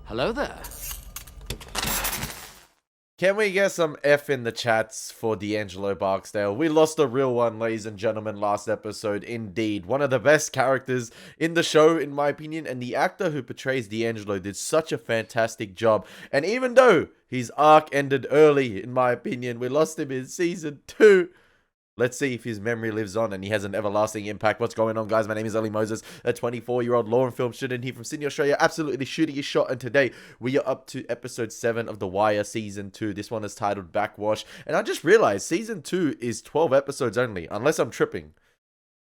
Hello there. Can we get some F in the chats for D'Angelo Barksdale? We lost a real one, ladies and gentlemen, last episode. Indeed. One of the best characters in the show, in my opinion. And the actor who portrays D'Angelo did such a fantastic job. And even though his arc ended early, in my opinion, we lost him in season 2. Let's see if his memory lives on and he has an everlasting impact. What's going on, guys? My name is Elie Moses, a 24-year-old law and film student here from Sydney, Australia. Absolutely shooting his shot. And today, we are up to episode 7 of The Wire Season 2. This one is titled Backwash. And I just realized Season 2 is 12 episodes only, unless I'm tripping.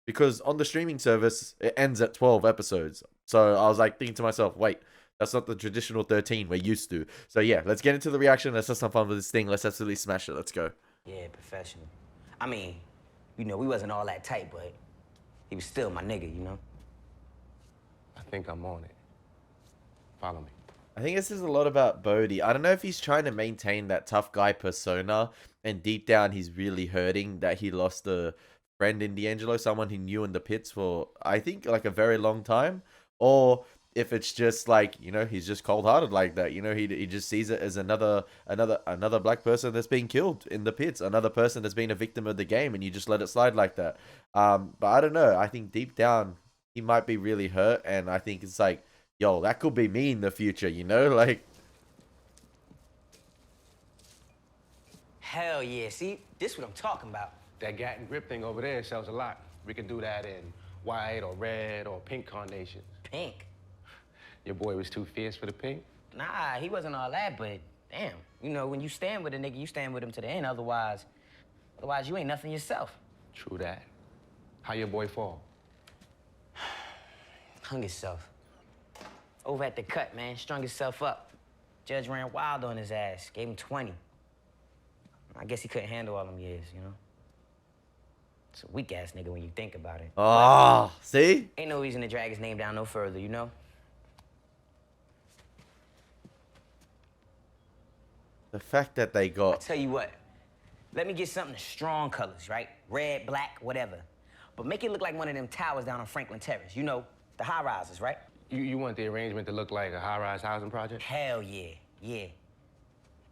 Because on the streaming service, it ends at 12 episodes. So I was like thinking to myself, wait, that's not the traditional 13 we're used to. So yeah, let's get into the reaction. Let's have some fun with this thing. Let's absolutely smash it. Let's go. Yeah, professional. I mean, you know, we wasn't all that tight, but he was still my nigga, you know? I think I'm on it. Follow me. I think this is a lot about Bodhi. I don't know if he's trying to maintain that tough guy persona, and deep down he's really hurting that he lost a friend in D'Angelo, someone he knew in the pits for, I think, like a very long time. Or if it's just like, you know, he's just cold-hearted like that. You know, he just sees it as another black person that's being killed in the pits, another person that's been a victim of the game, and you just let it slide like that. But I don't know. I think deep down he might be really hurt, and I think it's like, yo, that could be me in the future, you know? Like, Hell yeah, see? This what I'm talking about. That gat and grip thing over there sells a lot. We can do that in white or red or pink carnations. Pink? Your boy was too fierce for the pink? Nah, he wasn't all that, but damn. You know, when you stand with a nigga, you stand with him to the end. Otherwise you ain't nothing yourself. True that. How your boy fall? Hung himself. Over at the cut, man. Strung himself up. Judge ran wild on his ass. Gave him 20. I guess he couldn't handle all them years, you know? It's a weak-ass nigga when you think about it. oh, see? Ain't no reason to drag his name down no further, you know? The fact that they I got... tell you what, let me get something strong colors, right? Red, black, whatever. But make it look like one of them towers down on Franklin Terrace. You know, the high rises, right? You want the arrangement to look like a high-rise housing project? Hell yeah, yeah.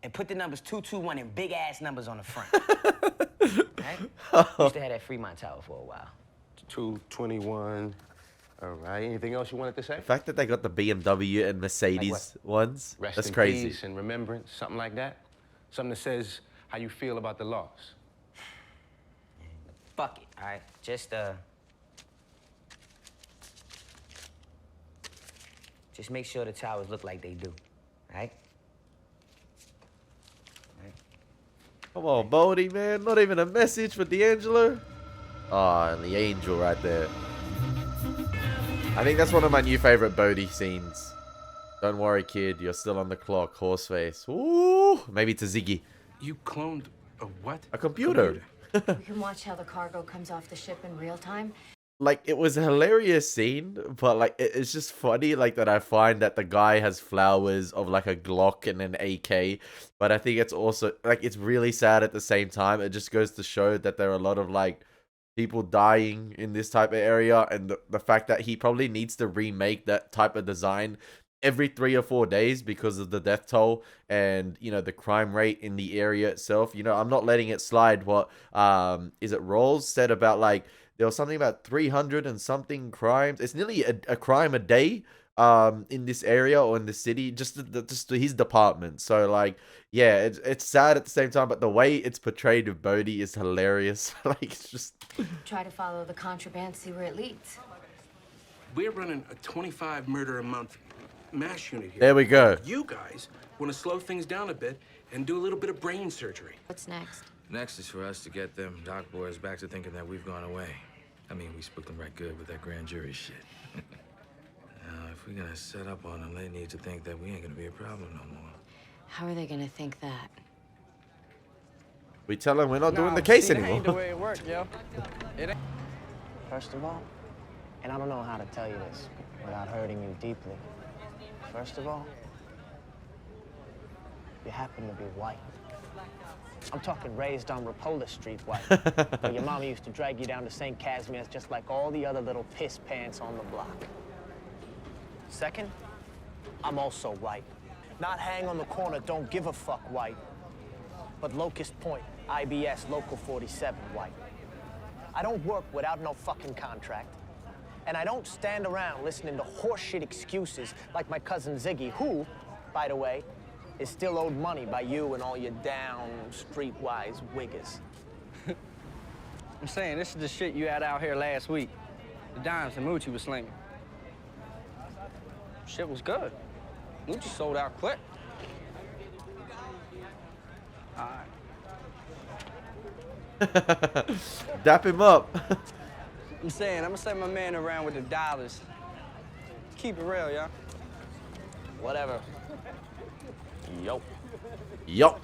And put the numbers 221 in big ass numbers on the front. Right? Used to have that Fremont Tower for a while. 221. All right. Anything else you wanted to say? The fact that they got the BMW and Mercedes ones, Rest that's in crazy. peace and remembrance, something like that? Something that says how you feel about the loss. Fuck it, all right? Just make sure the towers look like they do, all right? Come on, Bodhi, man. Not even a message for D'Angelo. Oh, and the angel right there. I think that's one of my new favorite Bodhi scenes. Don't worry, kid. You're still on the clock. Horseface. Ooh. Maybe it's a Ziggy. You cloned a what? A computer. We can watch how the cargo comes off the ship in real time. Like, it was a hilarious scene, but like it's just funny like that I find that the guy has flowers of like a Glock and an AK, but I think it's also like it's really sad at the same time. It just goes to show that there are a lot of like people dying in this type of area, and the fact that he probably needs to remake that type of design every 3 or 4 days because of the death toll and, you know, the crime rate in the area itself. You know, I'm not letting it slide what is it Rawls said about like there was something about 300 and something crimes. It's nearly a crime a day in this area or in the city, just his department. So like, yeah, it's sad at the same time, but the way it's portrayed with Bodhi is hilarious. Like, it's just Try to follow the contraband, see where it leads. We're running a 25 murder a month mass unit here. there we go. You guys want to slow things down a bit and do a little bit of brain surgery. What's next? Next is for us to get them doc boys back to thinking that we've gone away. I mean, we spooked them right good with that grand jury shit. Now, if we're gonna set up on them, they need to think that we ain't gonna be a problem no more. How are they gonna think that? We tell him we're not doing the case see, that ain't the anymore. way it works, yo. First of all, and I don't know how to tell you this without hurting you deeply. First of all, you happen to be white. I'm talking raised on Rapola Street white. Where your mama used to drag you down to St. Casimir's just like all the other little piss pants on the block. Second, I'm also white. Not hang on the corner, don't give a fuck, white. But Locust Point, IBS, Local 47, white. I don't work without no fucking contract. And I don't stand around listening to horseshit excuses like my cousin Ziggy, who, by the way, is still owed money by you and all your down, streetwise wiggers. I'm saying, this is the shit you had out here last week. The dimes that Moochie was slinging. Shit was good. Moochie sold out quick. All right. Dap him up. I'm saying, I'm gonna send my man around with the dollars. Keep it real, y'all. Whatever. Yo. Yo.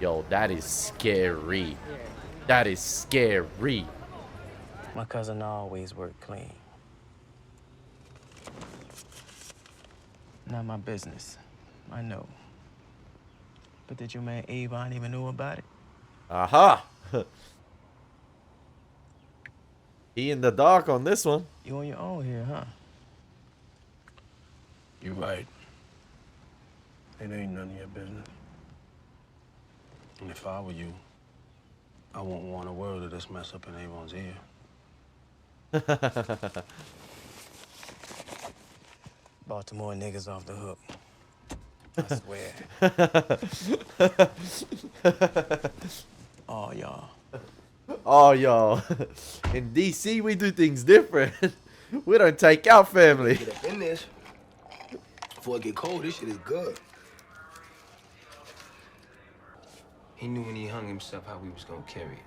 Yo, that is scary. That is scary. My cousin always worked clean. Not my business. I know. But did your man Avon even know about it? Aha. He in the dark on this one. You on your own here, huh? You're right. It ain't none of your business. And if I were you, I wouldn't want a word of this mess up in Avon's ear. Baltimore niggas off the hook. I swear. Oh, y'all. Oh, y'all. In DC, we do things different. We don't take out family. Get up in this. Before it get cold, this shit is good. He knew when he hung himself how we was gonna carry it.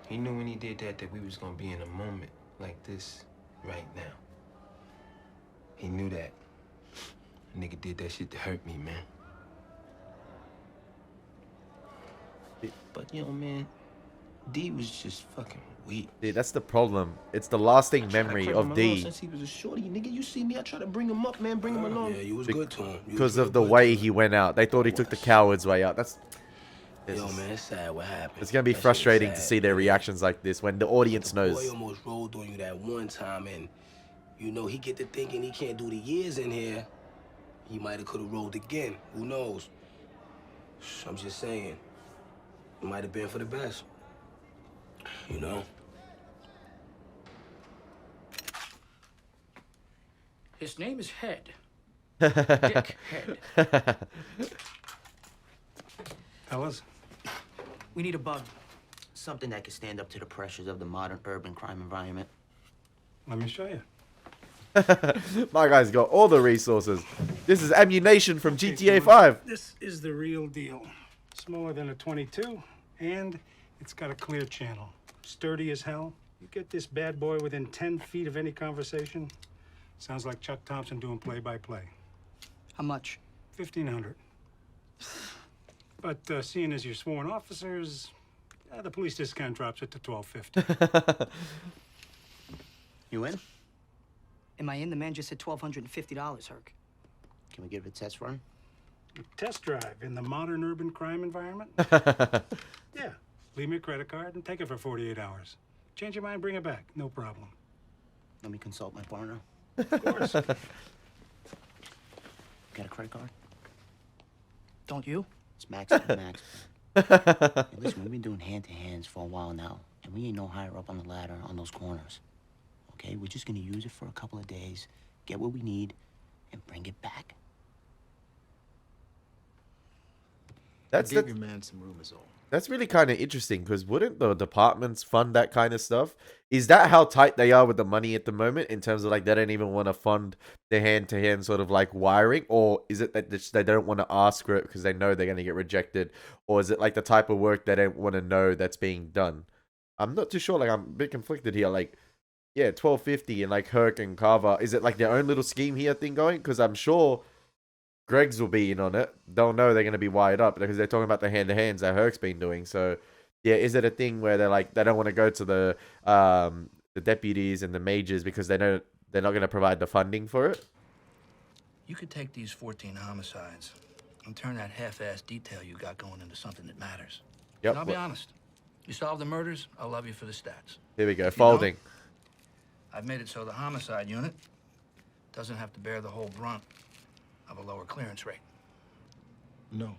He knew when he did that we was gonna be in a moment like this right now. He knew that. Nigga did that shit to hurt me, man. But, you know, man, D was just fucking weak. Dude, that's the problem. It's the lasting memory of D. Since he was a shorty, nigga, you see me, I try to bring him up, man, bring him along. Yeah, you was good to him. Because of the way he went out. They thought he took the coward's way out. Yo, man, it's sad what happened. It's going to be frustrating to see their reactions like this when the audience knows. Boy almost rolled on you that one time, and, you know, he get to thinking he can't do the years in here. He might have could have rolled again. Who knows? I'm just saying. It might have been for the best. You know? His name is Head. Dick Head. Fellas? We need a bug. Something that can stand up to the pressures of the modern urban crime environment. Let me show you. My guy's got all the resources. This is ammunition from GTA 5. This is the real deal. Smaller than a 22, and it's got a clear channel. Sturdy as hell. You get this bad boy within 10 feet of any conversation, sounds like Chuck Thompson doing play-by-play. How much? 1,500. But seeing as you're sworn officers, the police discount drops it to $1,250. You in? Am I in? The man just said $1,250, Herc. Can we give it a test run? A test drive in the modern urban crime environment? Yeah. Leave me a credit card and take it for 48 hours. Change your mind, bring it back. No problem. Let me consult my partner. Of course. Got a credit card? Don't you? It's max to max. Hey, listen, we've been doing hand-to-hands for a while now, and we ain't no higher up on the ladder on those corners. Okay, we're just gonna use it for a couple of days, get what we need, and bring it back. Give your man some room is all. That's really kind of interesting, because wouldn't the departments fund that kind of stuff? Is that how tight they are with the money at the moment, in terms of like they don't even want to fund the hand-to-hand sort of like wiring? Or is it that they don't want to ask for it because they know they're going to get rejected? Or is it like the type of work they don't want to know that's being done? I'm not too sure. Like, I'm a bit conflicted here. Like, yeah, 1250 and like Herc and Carver, is it like their own little scheme here thing going? Because I'm sure Greg's will be in on it. They'll know they're going to be wired up because they're talking about the hand-to-hands that Herc's been doing. So, yeah, is it a thing where they're like, they don't want to go to the deputies and the majors because they know they're not going to provide the funding for it? You could take these 14 homicides and turn that half-assed detail you got going into something that matters. Yep. And I'll be honest. You solve the murders, I'll love you for the stats. Here we go, If you folding. don't, I've made it so the homicide unit doesn't have to bear the whole brunt of a lower clearance rate. No.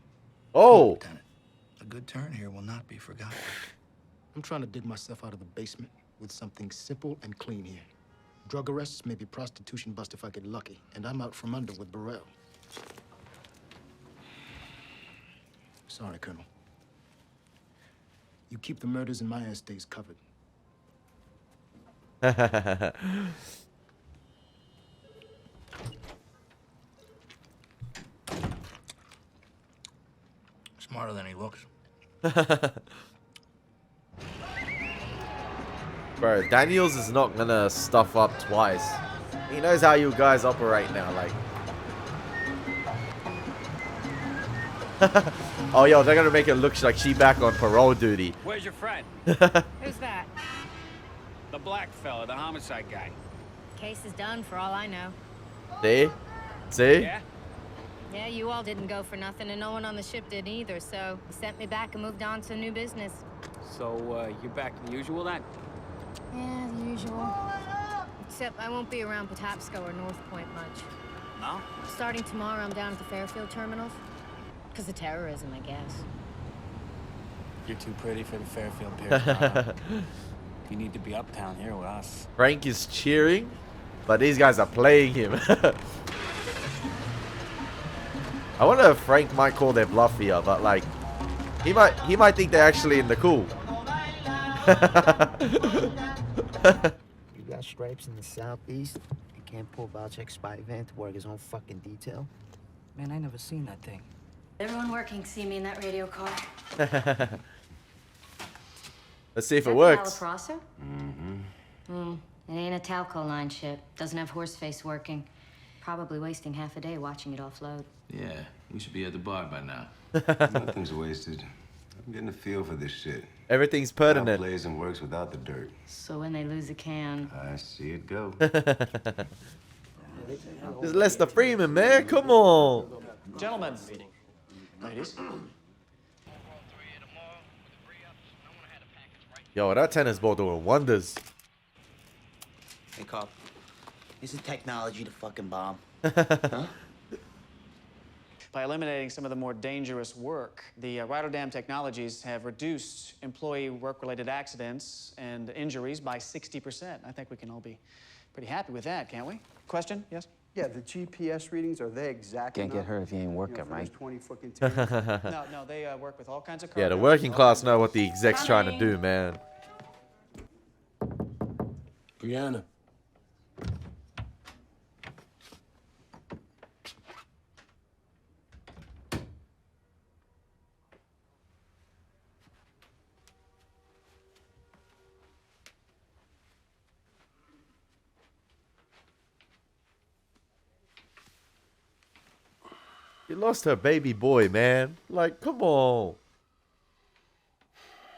Oh! Lieutenant, a good turn here will not be forgotten. I'm trying to dig myself out of the basement with something simple and clean here. Drug arrests, maybe prostitution bust if I get lucky, and I'm out from under with Burrell. Sorry, Colonel. You keep the murders and my ass stays covered. Smarter than he looks. Bro, Daniels is not gonna stuff up twice. He knows how you guys operate now, like. Oh, yo, they're gonna make it look like she back on parole duty. Where's your friend? Who's that? The black fella, the homicide guy. Case is done for all I know. See? See? Yeah? Yeah, you all didn't go for nothing, and no one on the ship did either, so he sent me back and moved on to new business. So, you're back to the usual then? Yeah, the usual. Except I won't be around Patapsco or North Point much. No? Starting tomorrow, I'm down at the Fairfield terminals. Because of terrorism, I guess. You're too pretty for the Fairfield Pier. You need to be uptown here with us. Frank is cheering, but these guys are playing him. I wonder if Frank might call their bluff here, but like, he might think they're actually in the cool. You got stripes in the southeast? You can't pull Valchek's spy van to work his own fucking detail? Man, I never seen that thing. Everyone working see me in that radio car. Let's see if it works. Mm-hmm. It ain't a Talco line ship. Doesn't have Horseface working. Probably wasting half a day watching it offload. Yeah, we should be at the bar by now. Nothing's wasted. I'm getting a feel for this shit. Everything's pertinent. How plays and works without the dirt. So when they lose a can... I see it go. It's Lester Freeman, man. Come on. Gentlemen. Ladies. Yo, that tennis ball doing wonders. Hey, Carl. Isn't technology the fucking bomb? Huh? By eliminating some of the more dangerous work, the Rotterdam technologies have reduced employee work-related accidents and injuries by 60%. I think we can all be pretty happy with that, can't we? Question? Yes? Yeah, the GPS readings, are they exactly Can't get hurt if you ain't working, right? 20-foot container? No, they work with all kinds of Yeah, the cargo. working class know what the exec's trying to do, man. Brianna. She lost her baby boy, man. Like, come on.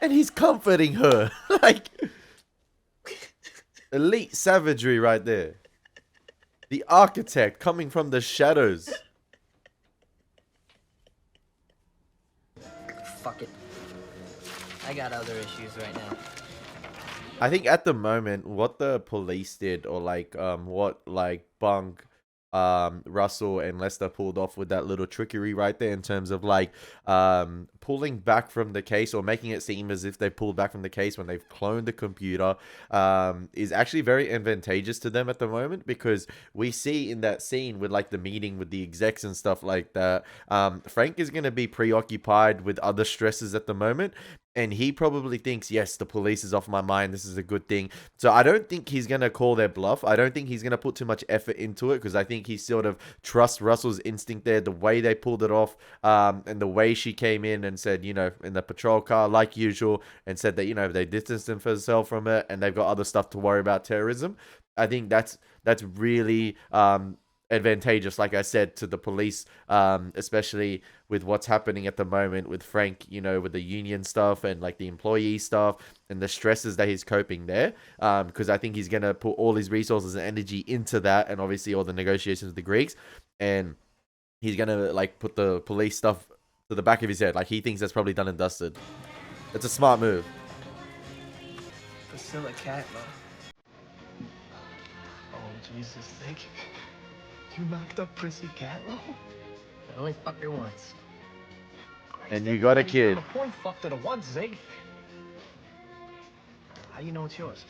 And he's comforting her. Like, elite savagery right there. The architect coming from the shadows. Fuck it. I got other issues right now. I think at the moment, what the police did, or like, what like Bunk, Russell and Lester pulled off with that little trickery right there in terms of like pulling back from the case, or making it seem as if they pulled back from the case when they've cloned the computer, is actually very advantageous to them at the moment, because we see in that scene with like the meeting with the execs and stuff like that, Frank is going to be preoccupied with other stresses at the moment. And he probably thinks, yes, the police is off my mind. This is a good thing. So I don't think he's going to call their bluff. I don't think he's going to put too much effort into it, because I think he sort of trusts Russell's instinct there, the way they pulled it off, and the way she came in and said, you know, in the patrol car, like usual, and said that, you know, they distanced themselves from it and they've got other stuff to worry about, terrorism. I think that's really advantageous, like I said, to the police, especially with what's happening at the moment with Frank, you know, with the union stuff and like the employee stuff and the stresses that he's coping there, because I think he's going to put all his resources and energy into that, and obviously all the negotiations with the Greeks, and he's going to like put the police stuff to the back of his head. Like, he thinks that's probably done and dusted. It's a smart move. It's still a cat, though. Oh, Jesus, thank you. You knocked up Prissy Catlow? I only fucked her once. And you got a kid. The point fucked her to once, eh? How do you know it's yours?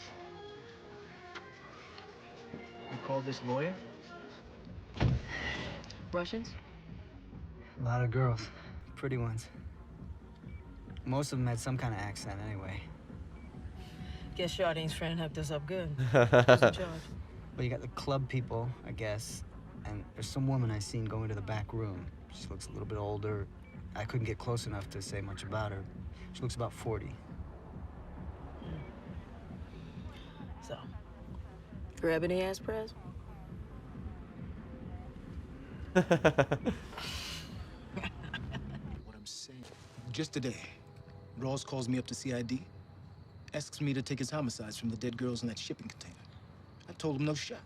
You called this lawyer? Russians? A lot of girls. Pretty ones. Most of them had some kind of accent anyway. Guess Chardine's friend hooked us up good. Who's in charge? Well, you got the club people, I guess. And there's some woman I seen go into the back room. She looks a little bit older. I couldn't get close enough to say much about her. She looks about 40. So, grab any ass press? What I'm saying. Just today, Ross calls me up to CID, asks me to take his homicides from the dead girls in that shipping container. I told him no shot.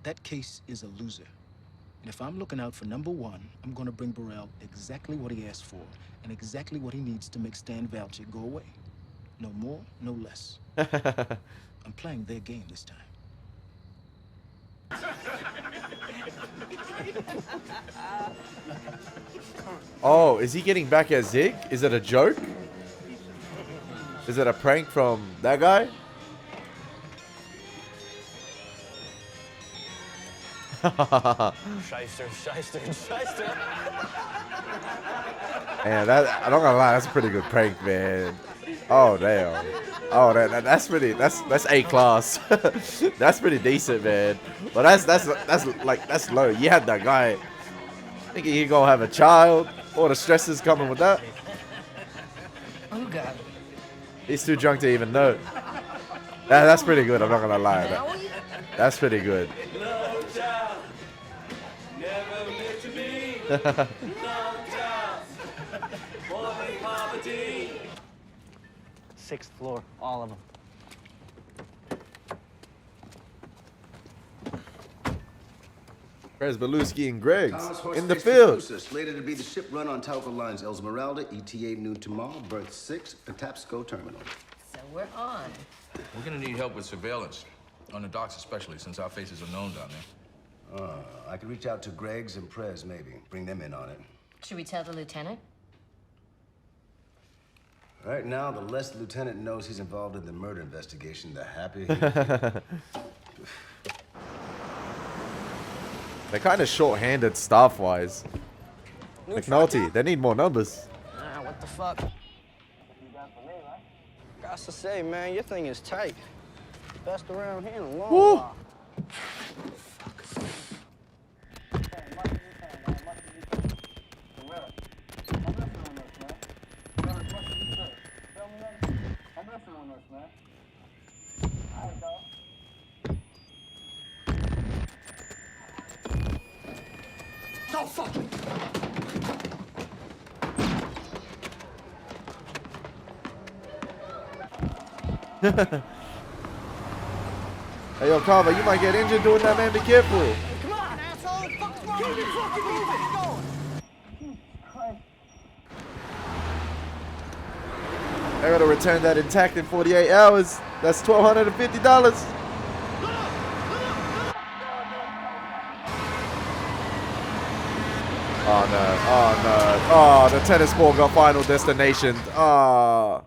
That case is a loser. And if I'm looking out for number one, I'm gonna bring Burrell exactly what he asked for and exactly what he needs to make Stan Valchik go away. No more, no less. I'm playing their game this time. Oh, is he getting back at Zig? Is it a joke? Is it a prank from that guy? Shyster, shyster, shyster. Man, that, I'm not gonna lie, that's a pretty good prank, man. Oh damn. Oh, that's pretty. That's A class. That's pretty decent, man. But that's low. You had that guy thinking he gonna have a child. All the stresses coming with that. Who got it? He's too drunk to even know. That's pretty good. I'm not gonna lie. That's pretty good. Sixth floor, all of them. Where's Beluski and Greggs Thomas in the Horseface field? Producer, slated to be the ship run on Talco Lines Esmeralda, ETA noon tomorrow, berth 6, Patapsco Terminal. So we're on. We're gonna need help with surveillance, on the docks especially, since our faces are known down there. I could reach out to Greggs and Prez, maybe. Bring them in on it. Should we tell the lieutenant? Right now, the less the lieutenant knows he's involved in the murder investigation, the happier he They're kind of short-handed staff-wise. McNulty, they need more numbers. What the fuck? Got to say, man, your thing is tight. Best around here in a long while. No, fuck it. Hey, yo, Carver, you might get injured doing that, man. Be careful. Come on, asshole. Keep it fucking moving. Keep going. I gotta return that intact in 48 hours. That's $1,250. Oh no, oh no. Oh, the tennis ball got final destination. Oh.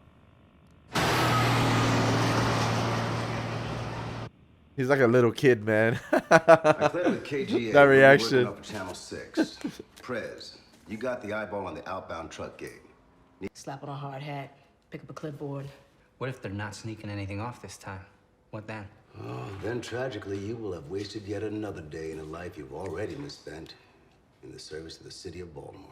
He's like a little kid, man. I cleared with KGA. That reaction. Working off of Channel 6. Prez, you got the eyeball on the outbound truck gate. Slap on a hard hat, pick up a clipboard. What if they're not sneaking anything off this time? What then? Oh, then tragically, you will have wasted yet another day in a life you've already misspent in the service of the city of Baltimore.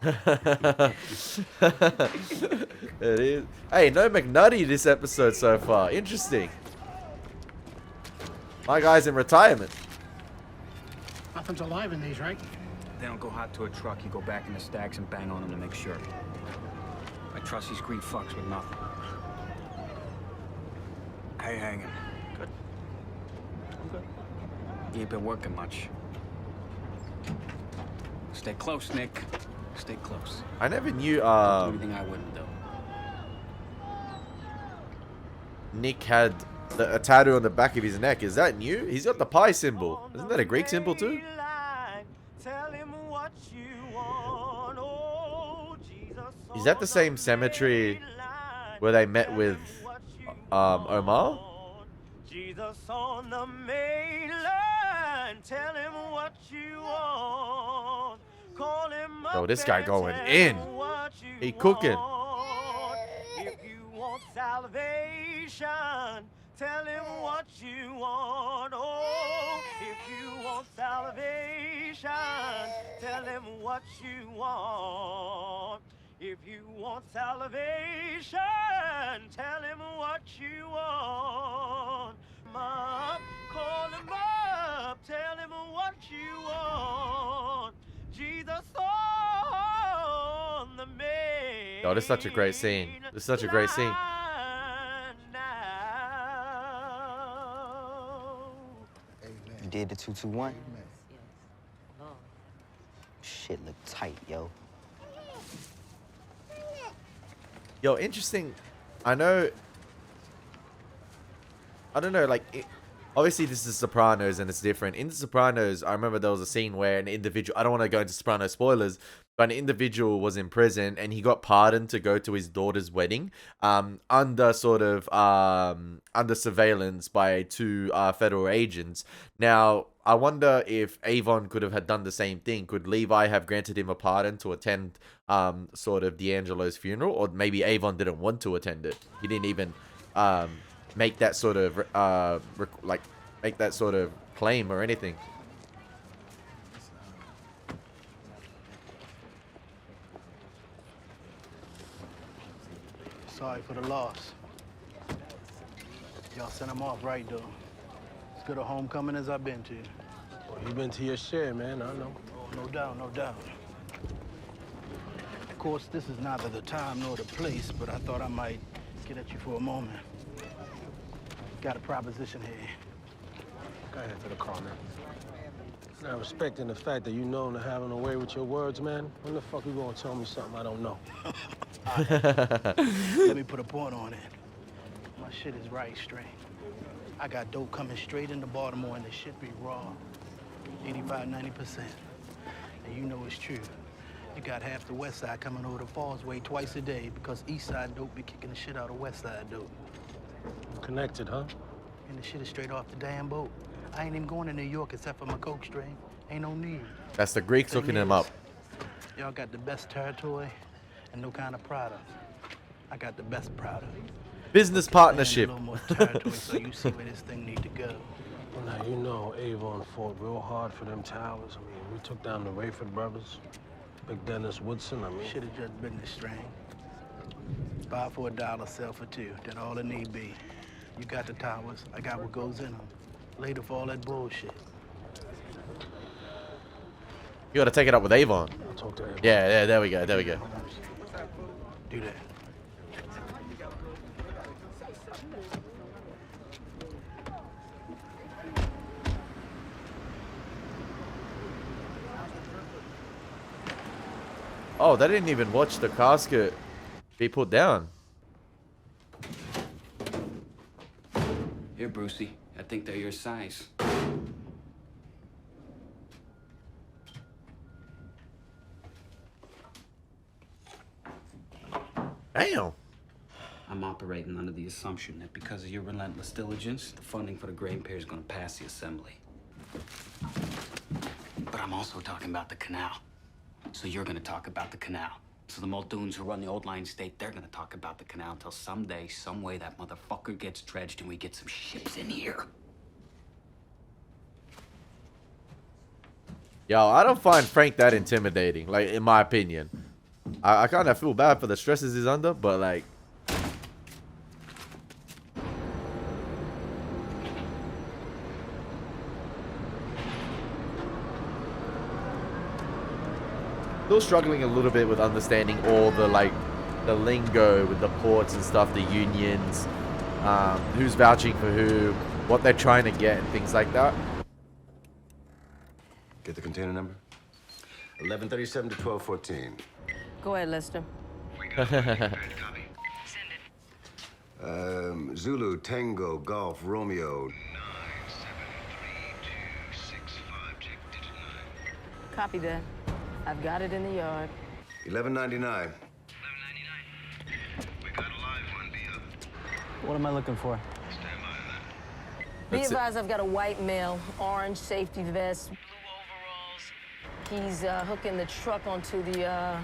It is. Hey, no McNutty this episode so far. Interesting. My guy's in retirement. Nothing's alive in these, right? They don't go hot to a truck. You go back in the stacks and bang on them to make sure. I trust these greed fucks with nothing. How you hanging? Good. Okay. You ain't been working much. Stay close, Nick. Stay close. I never knew Don't do anything I wouldn't do. Nick had a tattoo on the back of his neck. Is that new? He's got the pie symbol. Isn't that a Greek symbol too? Tell him what you want. Oh, Jesus. Is that the same cemetery where they met with Omar? Jesus on the main line. Tell him what you want. Call him up. Yo, this guy and going tell in. him what you He cooking. want. If you want salvation, tell him what you want. Oh, if you want salvation, tell him what you want. If you want salvation, tell him what you want. Call him up, tell him what you want. Jesus on the main. Yo, this is such a great scene. This is such a great scene. You did the 221? Shit look tight, yo. Yo, interesting. I don't know, like, obviously this is Sopranos and it's different. In The Sopranos, I remember there was a scene where an individual, I don't want to go into Soprano spoilers, but an individual was in prison and he got pardoned to go to his daughter's wedding, under surveillance by two federal agents. Now, I wonder if Avon could have had done the same thing. Could Levi have granted him a pardon to attend sort of D'Angelo's funeral, or maybe Avon didn't want to attend it. He didn't even make that sort of claim or anything. Sorry for the loss. Y'all sent him off right, though. As good a homecoming as I've been to. Well, you've been to your share, man. I know. Oh, no doubt, no doubt. Of course, this is neither the time nor the place, but I thought I might get at you for a moment. Got a proposition here. Go ahead to the car, man. Now, respecting the fact that you known to having a way with your words, man, when the fuck you gonna tell me something I don't know? Let me put a point on it. My shit is right straight. I got dope coming straight into Baltimore, and the shit be raw. 85, 90%. And you know it's true. You got half the West Side coming over the Falls Way twice a day because East Side dope be kicking the shit out of West Side dope. Connected, huh? And the shit is straight off the damn boat. I ain't even going to New York except for my coke strain. Ain't no need. That's the Greeks hooking him up. Y'all got the best territory and no kind of product. I got the best product. Business partnership. A little more territory so you see where this thing need to go. Well, now, you know Avon fought real hard for them towers. I mean, we took down the Rayford brothers, Big Dennis Woodson, I mean. Should have just been the string. Buy for $1, sell for $2. That's all it need be. You got the towers. I got what goes in them. Later for all that bullshit. You gotta take it up with Avon. I'll talk to Avon. Yeah, there we go, there we go. Do that. Oh, they didn't even watch the casket be put down. Here, Brucey. I think they're your size. Damn. I'm operating under the assumption that because of your relentless diligence, the funding for the grain pier is going to pass the assembly. But I'm also talking about the canal. So you're going to talk about the canal. So the Muldoons who run the old line state, they're going to talk about the canal until someday, some way, that motherfucker gets dredged and we get some ships in here. Yo, I don't find Frank that intimidating, like, in my opinion. I kind of feel bad for the stresses he's under, but, like... Still struggling a little bit with understanding all the, like, the lingo with the ports and stuff, the unions, who's vouching for who, what they're trying to get, and things like that. Get the container number? 1137 to 1214. Go ahead, Lester. Zulu, Tango, Golf, Romeo. Copy that. I've got it in the yard. 1199. What am I looking for? Be That's it. advised, I've got a white male, orange safety vest, blue overalls. He's hooking the truck onto the,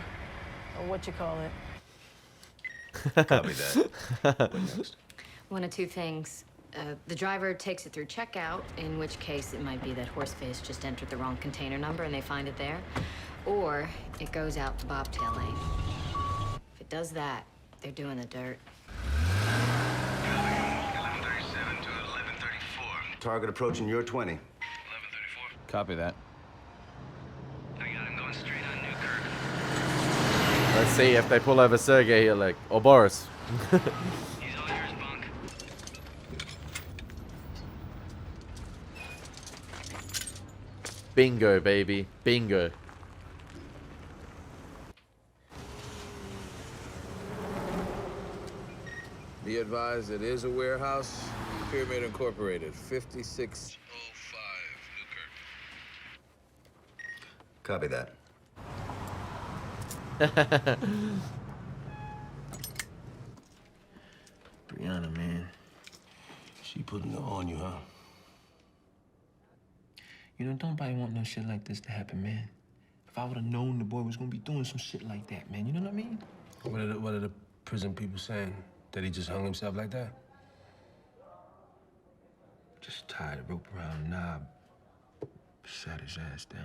what you call it? Copy that. What next? One of two things. The driver takes it through checkout, in which case it might be that Horseface just entered the wrong container number and they find it there. Or it goes out the bobtail lane. If it does that, they're doing the dirt. 1137 to 1134. Target approaching your 20. 1134. Copy that. I got him going straight on Newkirk. Let's see if they pull over Sergey here, like, or Boris. He's all yours, Bunk. Bingo, baby. Bingo. Be advised, it is a warehouse. Pyramid Incorporated, 5605 Newkirk. Copy that. Brianna, man. She putting it on you, huh? You know, don't nobody want no shit like this to happen, man. If I would have known the boy was gonna be doing some shit like that, man, you know what I mean? What are the prison people saying? That he just hung himself like that? Just tied a rope around the knob, sat his ass down.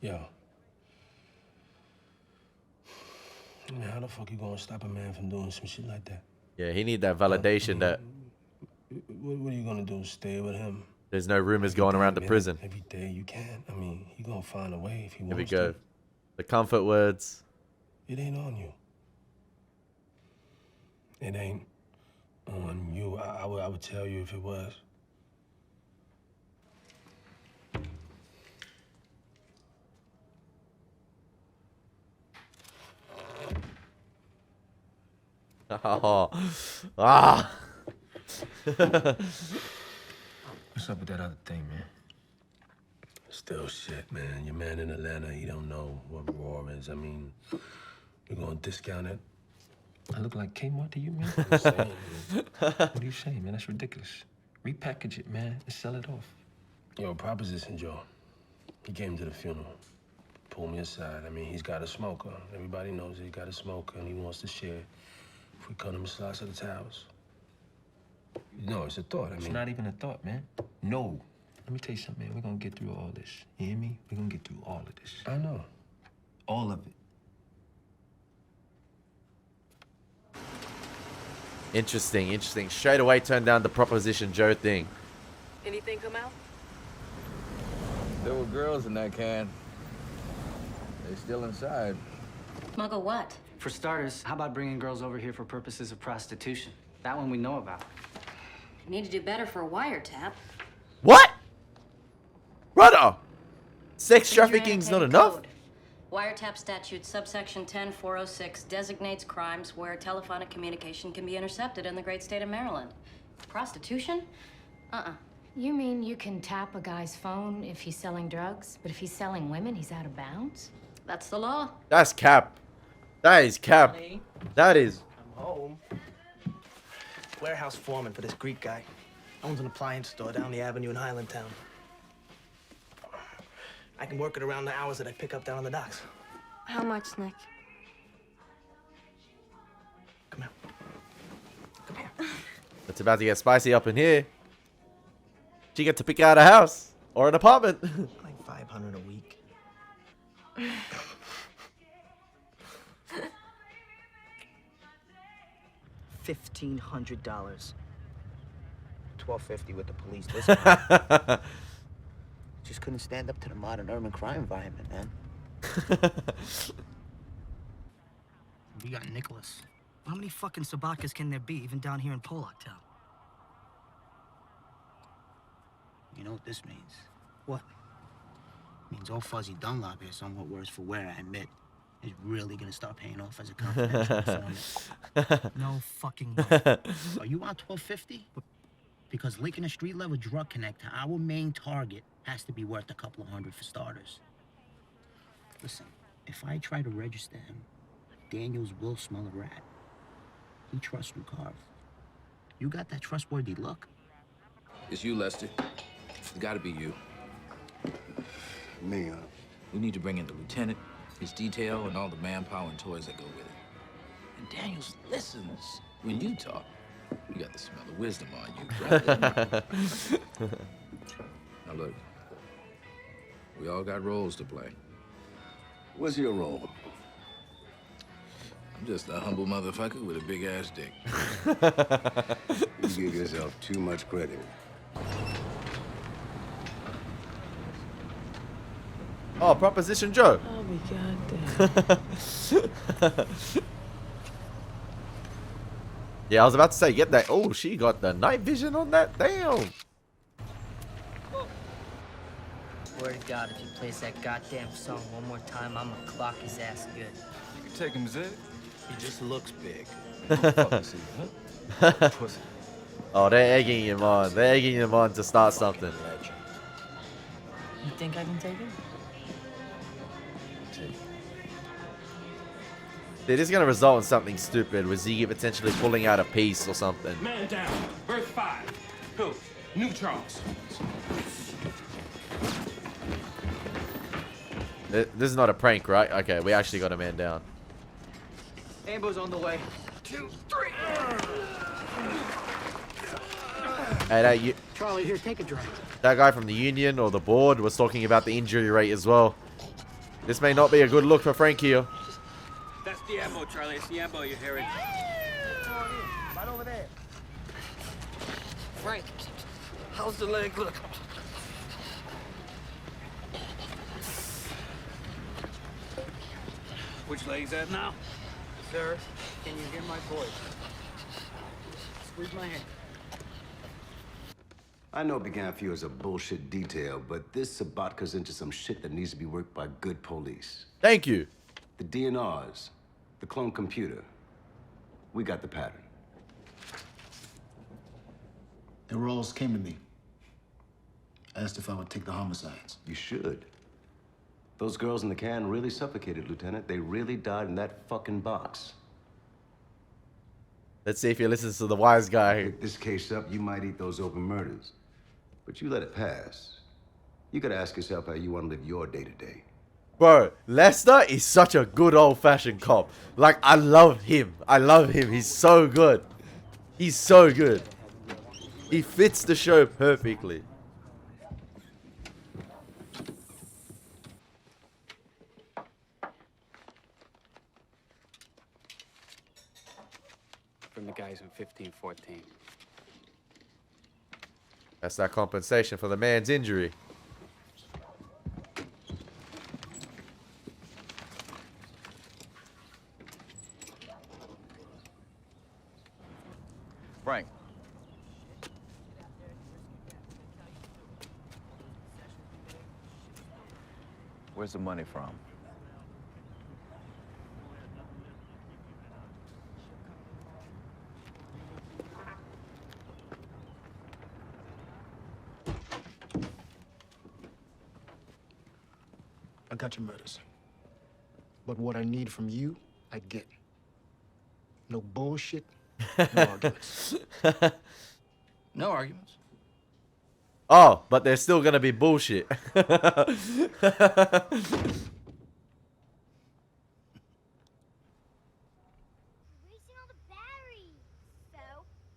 Yo. Man, how the fuck you gonna stop a man from doing some shit like that? Yeah, he need that validation that What are you gonna do? Stay with him? there's no rumors going around the prison. Every day you can. I mean, he gonna find a way if he Here wants we go. to. The comfort words. It ain't on you. It ain't on you. I would tell you if it was. Oh. Ah. What's up with that other thing, man? Still shit, man. Your man in Atlanta, he don't know what raw is. I mean, you're gonna discount it? I look like Kmart to you, man? I'm saying, man. What are you saying, man? That's ridiculous. Repackage it, man, and sell it off. Yo, proposition, Joe. He came to the funeral. Pulled me aside. I mean, he's got a smoker. Everybody knows he's got a smoker, and he wants to share. If we cut him a slice of the towers. No, it's a thought. It's not even a thought, man. No. Let me tell you something, man. We're gonna get through all this. You hear me? We're gonna get through all of this. I know. All of it. Interesting, interesting. Straight away turned down the Proposition Joe thing. Anything come out? There were girls in that can. They're still inside. Smuggle what? For starters, how about bringing girls over here for purposes of prostitution? That one we know about. You need to do better for a wiretap. What? Brother! Sex Read your trafficking's not annotated enough? code. Wiretap statute subsection 10406 designates crimes where telephonic communication can be intercepted in the great state of Maryland. Prostitution? You mean you can tap a guy's phone if he's selling drugs, but if he's selling women, he's out of bounds? That's the law. That's cap. That is cap. That is. I'm home. Warehouse foreman for this Greek guy. Owns an appliance store down the avenue in Highlandtown. I can work it around the hours that I pick up down on the docks. How much, Nick? It's about to get spicy up in here. She get to pick out a house or an apartment. Like $500 a week. $1,500. $12.50 with the police discount. Just couldn't stand up to the modern urban crime environment, man. We got Nicholas. How many fucking Sabakas can there be, even down here in Pollock Town? You know what this means? What? It means old Fuzzy Dunlop here, somewhat worse for wear, I admit, is really gonna start paying off as a confidential informant. No fucking way. Are you on $12.50? Because linking a street-level drug connect to our main target has to be worth a couple of hundred for starters. Listen, if I try to register him, Daniels will smell a rat. He trusts Rukarv. You got that trustworthy look. It's you, Lester. It's gotta be you. Me, huh? We need to bring in the lieutenant, his detail, and all the manpower and toys that go with it. And Daniels listens when you talk. You got the smell of wisdom on you, brother. Now look, we all got roles to play. What's your role? I'm just a humble motherfucker with a big-ass dick. You give yourself too much credit. Oh, Proposition Joe. I'll be goddamn. Yeah, I was about to say, get that. Oh, she got the night vision on that. Damn. Swear to God, if he plays that goddamn song one more time, I'ma clock his ass good. You can take him, Zed. He just looks big. Pussy. Oh, they're egging him on. They're egging him on to start something. You think I can take him? Dude, this is gonna result in something stupid with Ziggy potentially pulling out a piece or something. Man down. Berth 5. Who? New Charles. This is not a prank, right? Okay, we actually got a man down. Ambo's on the way. 2, 3. Hey, Charlie, here, take a drink. that guy from the union or the board was talking about the injury rate as well. This may not be a good look for Frank here. That's the ambo, Charlie. It's the ambo you're hearing. Right over there. Frank, how's the leg look? Which leg's that now? Sir, can you hear my voice? Squeeze my hand. I know began for you as a bullshit detail, but this Sabatka's into some shit that needs to be worked by good police. Thank you. The DNRs, the clone computer. We got the pattern. The Rawls came to me. Asked if I would take the homicides. You should. Those girls in the can really suffocated, Lieutenant. They really died in that fucking box. Let's see if he listens to the wise guy. Pick this case up, you might eat those open murders. But you let it pass. You gotta ask yourself how you want to live your day-to-day. Bro, Lester is such a good old-fashioned cop. Like, I love him. I love him. He's so good. He's so good. He fits the show perfectly. From the guys in 1514. That's that compensation for the man's injury. Frank. Where's the money from? I got your murders. But what I need from you, I get. No bullshit, no arguments. No arguments. Oh, but there's still gonna be bullshit.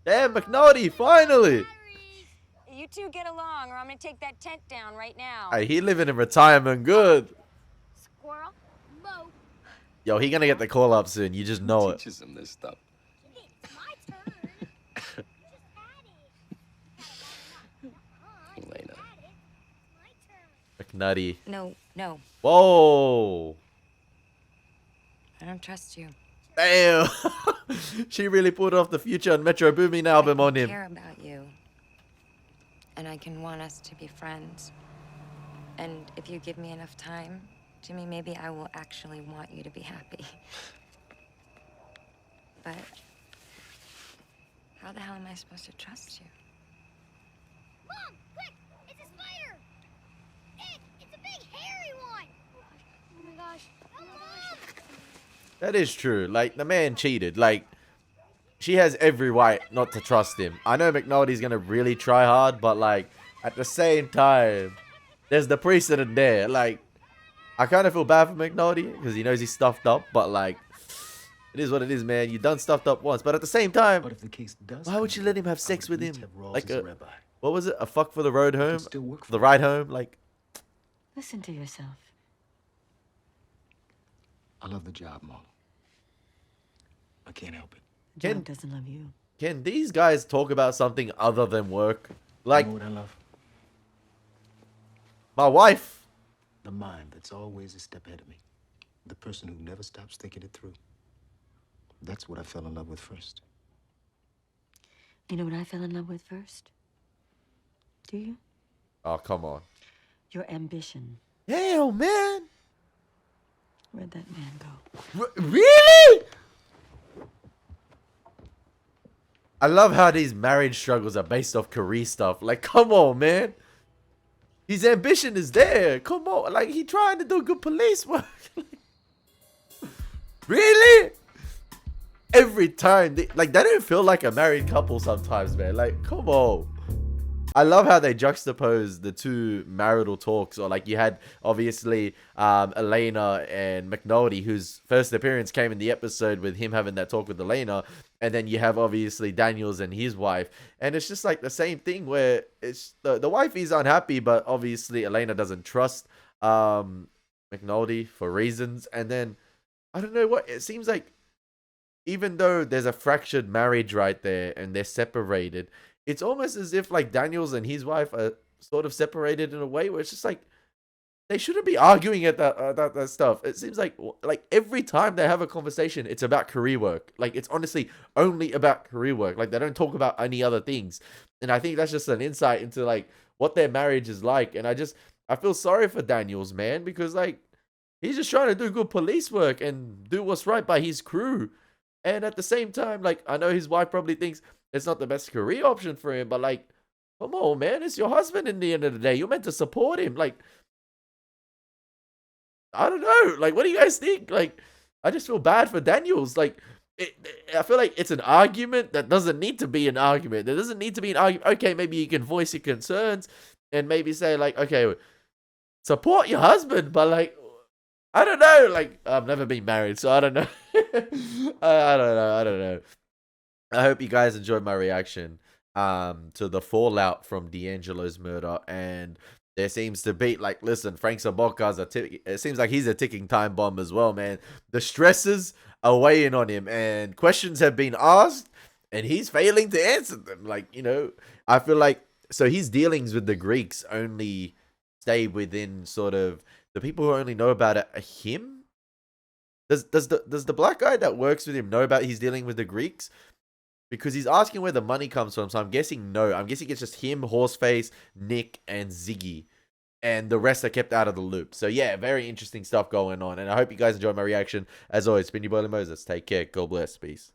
Damn, McNulty, finally! You two get along, or I'm gonna take that tent down right now. Hey, he living in retirement good. Squirrel, Mo. Yo, he gonna get the call up soon. You just know it. Teaches him this stuff. Elena. McNutty. No. Whoa. I don't trust you. Damn. She really put off the Future and Metro Boomin album on I him. care about you. And I can want us to be friends. And if you give me enough time, Jimmy, maybe I will actually want you to be happy. But how the hell am I supposed to trust you? That is true. Like, the man cheated. Like, she has every right not to trust him. I know McNulty's gonna really try hard, but like, at the same time, there's the precedent there. Like, I kind of feel bad for McNulty because he knows he's stuffed up, but like, it is what it is, man. You done stuffed up once, but at the same time, But if the case does why would you let him have sex with him? Like a a, rabbi. what was it? A fuck for the road home? still work for The ride home? Like, Listen to yourself. I love the job, Mom. I can't help it. The job doesn't love you. can these guys talk about something other than work? Like, You know what I love? my wife. The mind that's always a step ahead of me. The person who never stops thinking it through. That's what I fell in love with first. You know what I fell in love with first? Do you? Oh, come on. Your ambition. Hell, man. Where'd that man go? Really? I love how these marriage struggles are based off career stuff. Like, come on, man. His ambition is there. Come on. Like, he trying to do good police work. Really? Every time. They don't feel like a married couple sometimes, man. Like, come on. I love how they juxtapose the two marital talks. Or like you had, obviously, Elena and McNulty, whose first appearance came in the episode with him having that talk with Elena. And then you have, obviously, Daniels and his wife. And it's just like the same thing where it's the wife is unhappy, but obviously Elena doesn't trust McNulty for reasons. And then, I don't know what, it seems like even though there's a fractured marriage right there and they're separated, it's almost as if like Daniels and his wife are sort of separated in a way where it's just like they shouldn't be arguing at that stuff. It seems like every time they have a conversation, it's about career work. Like, it's honestly only about career work. Like, they don't talk about any other things. And I think that's just an insight into like what their marriage is like. And I feel sorry for Daniels, man, because like he's just trying to do good police work and do what's right by his crew. And at the same time, like, I know his wife probably thinks it's not the best career option for him, but like, come on, man, it's your husband in the end of the day. You're meant to support him. Like, I don't know. Like, what do you guys think? Like, I just feel bad for Daniels. Like, I feel like it's an argument that doesn't need to be an argument. There doesn't need to be an argument. Okay, maybe you can voice your concerns and maybe say like, okay, support your husband, but like, I don't know. Like, I've never been married, so I don't know. I don't know. I hope you guys enjoyed my reaction to the fallout from D'Angelo's murder. And there seems to be, like, listen, Frank Saboka's it seems like he's a ticking time bomb as well, man. The stresses are weighing on him, and questions have been asked, and he's failing to answer them. Like, you know, I feel like, so his dealings with the Greeks only stay within sort of the people who only know about it are him. Does the black guy that works with him know about he's dealing with the Greeks? Because he's asking where the money comes from, so I'm guessing no. I'm guessing it's just him, Horseface, Nick, and Ziggy. And the rest are kept out of the loop. So yeah, very interesting stuff going on. And I hope you guys enjoyed my reaction. As always, it's been your boy Elie Moses. Take care. God bless. Peace.